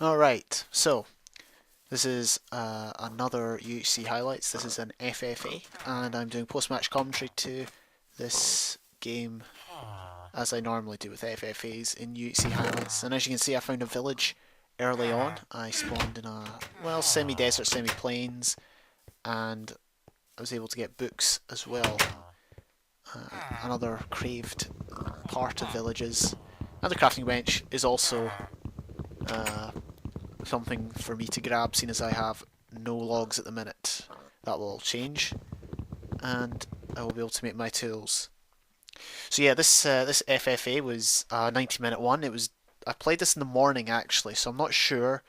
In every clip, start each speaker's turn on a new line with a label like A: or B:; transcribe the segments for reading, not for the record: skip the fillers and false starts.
A: Alright, so this is another UHC highlights. This is an FFA, and I'm doing post-match commentary to this game as I normally do with FFAs in UHC highlights. And as you can see, I found a village early on. I spawned in a, well, semi-desert, semi-plains, and I was able to get books as well. Another craved part of villages. And the crafting bench is also uh, something for me to grab, seeing as I have no logs at the minute. That will all change, and I will be able to make my tools. So yeah, this FFA was a 90-minute one. I played this in the morning actually, so I'm not sure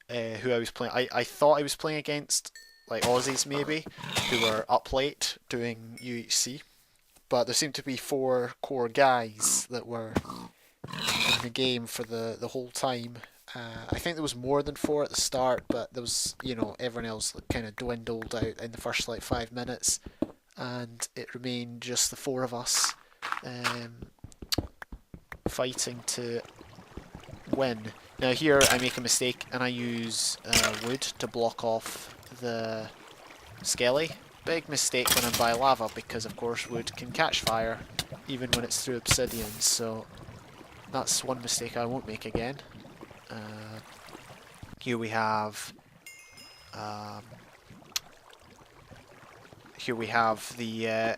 A: who I was playing. I thought I was playing against like Aussies maybe, who were up late doing UHC, but there seemed to be four core guys that were in the game for the whole time. I think there was more than four at the start, but there was, everyone else kind of dwindled out in the first like 5 minutes, and it remained just the four of us um, fighting to win. Now here I make a mistake and I use wood to block off the skelly. Big mistake when I'm by lava, because of course wood can catch fire even when it's through obsidian, so that's one mistake I won't make again. Here we have um, the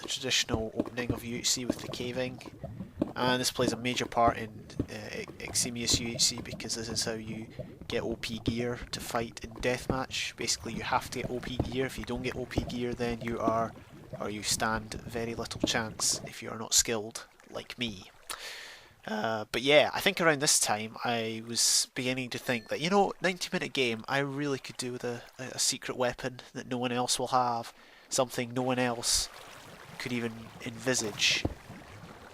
A: traditional opening of UHC with the caving, and this plays a major part in Eximius UHC because this is how you get OP gear to fight in deathmatch. Basically, you have to get OP gear. If you don't get OP gear, then you stand very little chance if you are not skilled like me. But yeah, I think around this time I was beginning to think that, 90-minute game, I really could do with a secret weapon that no one else will have, something no one else could even envisage.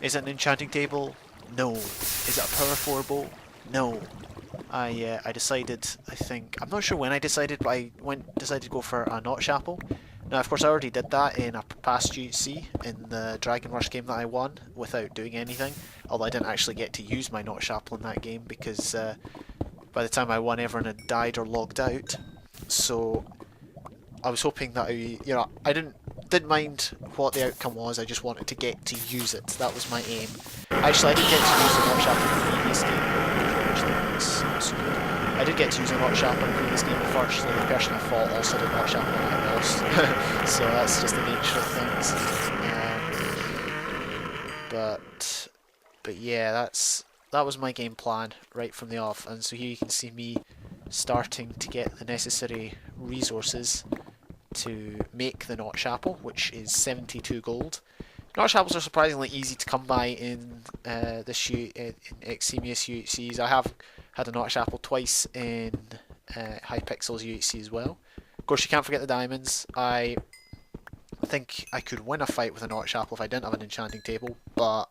A: Is it an enchanting table? No. Is it a power 4 bow? No. I decided, I'm not sure when I decided, but I decided to go for a notch apple. Now, of course, I already did that in a past UHC in the Dragon Rush game that I won without doing anything. Although I didn't actually get to use my notch apple in that game because by the time I won, everyone had died or logged out. So I was hoping that I didn't mind what the outcome was. I just wanted to get to use it. That was my aim. Actually, I did get to use the notch apple in the previous game. So good. I did get to use a notch apple in the previous game. Unfortunately, the person I fought also did notch apple and I lost. So that's just the nature of things. But yeah, that was my game plan right from the off. And so here you can see me starting to get the necessary resources to make the notch apple, which is 72 gold. Notch apples are surprisingly easy to come by in in Eximius UHCs. I have had a notch apple twice in Hypixel's UHC as well. Of course, you can't forget the diamonds. I think I could win a fight with a notch apple if I didn't have an enchanting table, but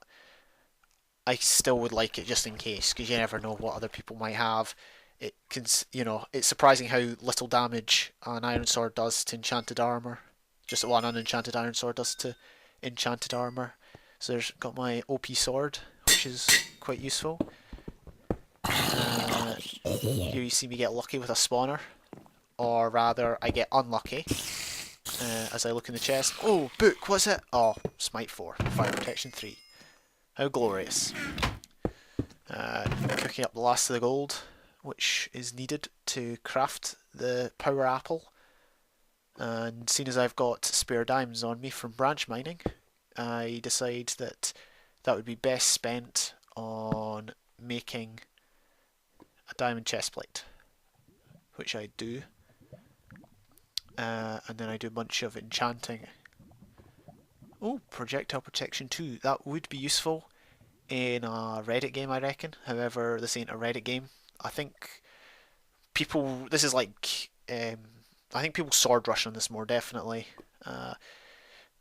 A: I still would like it just in case, because you never know what other people might have. It can, it's surprising how little damage an iron sword does to enchanted armor. Just what an unenchanted iron sword does to enchanted armor. So there's got my OP sword, which is quite useful. Here you see me get lucky with a spawner, or rather I get unlucky as I look in the chest. Oh, book, what's it? Oh, Smite 4, Fire Protection 3. How glorious. Cooking up the last of the gold, which is needed to craft the power apple. And seeing as I've got spare diamonds on me from branch mining, I decide that that would be best spent on making a diamond chestplate, which I do. And then I do a bunch of enchanting. Oh, projectile protection 2. That would be useful in a Reddit game, I reckon. However, this ain't a Reddit game. I think people. This is like. I think people sword rush on this more definitely.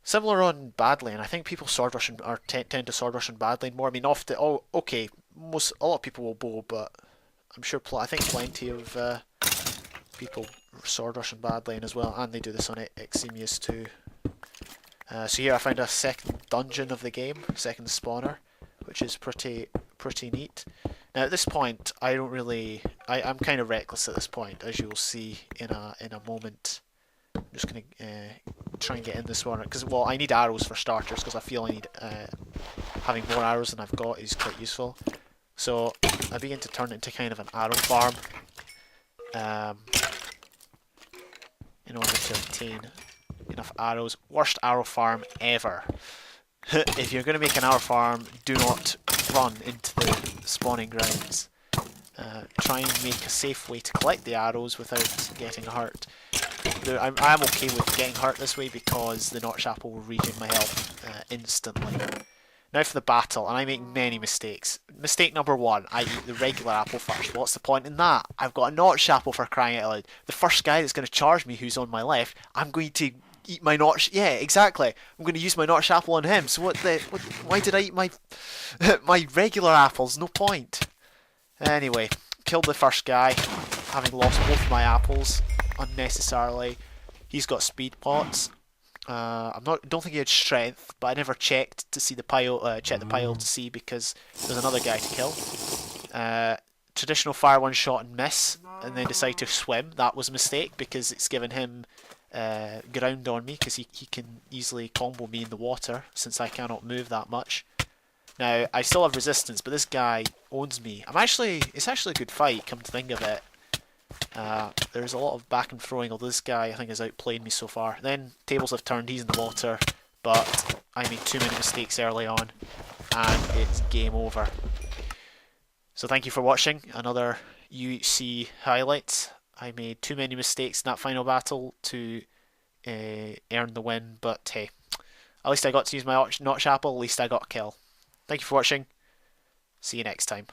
A: Similar on Badlane. I think people sword rush or tend to sword rush on Badlane more. I mean, often. Oh, okay. A lot of people will bow, but I'm sure. I think plenty of people sword rush on Badlane as well, and they do this on Eximius too. So here I found a second dungeon of the game, second spawner, which is pretty neat. Now at this point, I don't really, I'm kind of reckless at this point, as you'll see in a moment. I'm just gonna try and get in this one because, well, I need arrows for starters because I feel I need having more arrows than I've got is quite useful. So I begin to turn it into kind of an arrow farm in order to obtain enough arrows. Worst arrow farm ever. If you're going to make an arrow farm, do not run into the spawning grounds. Try and make a safe way to collect the arrows without getting hurt. I'm okay with getting hurt this way because the Notch Apple will regen my health instantly. Now for the battle, and I make many mistakes. Mistake number one, I eat the regular apple first. What's the point in that? I've got a Notch Apple, for crying out loud. The first guy that's going to charge me, who's on my left, I'm going to eat my Notch. Yeah, exactly. I'm going to use my Notch Apple on him. So why did I eat my my regular apples? No point. Anyway, killed the first guy, having lost both my apples unnecessarily. He's got speed pots. Don't think he had strength, but I never checked to see the pile. Check the pile to see because there's another guy to kill. Traditional fire one shot and miss, and then decide to swim. That was a mistake because it's given him ground on me because he can easily combo me in the water since I cannot move that much. Now I still have resistance, but this guy owns me. It's actually a good fight. Come to think of it. There's a lot of back and throwing, although this guy I think has outplayed me so far. Then tables have turned, he's in the water, but I made too many mistakes early on and it's game over. So thank you for watching another UHC highlight. I made too many mistakes in that final battle to earn the win, but hey, at least I got to use my Notch Apple, at least I got a kill. Thank you for watching, see you next time.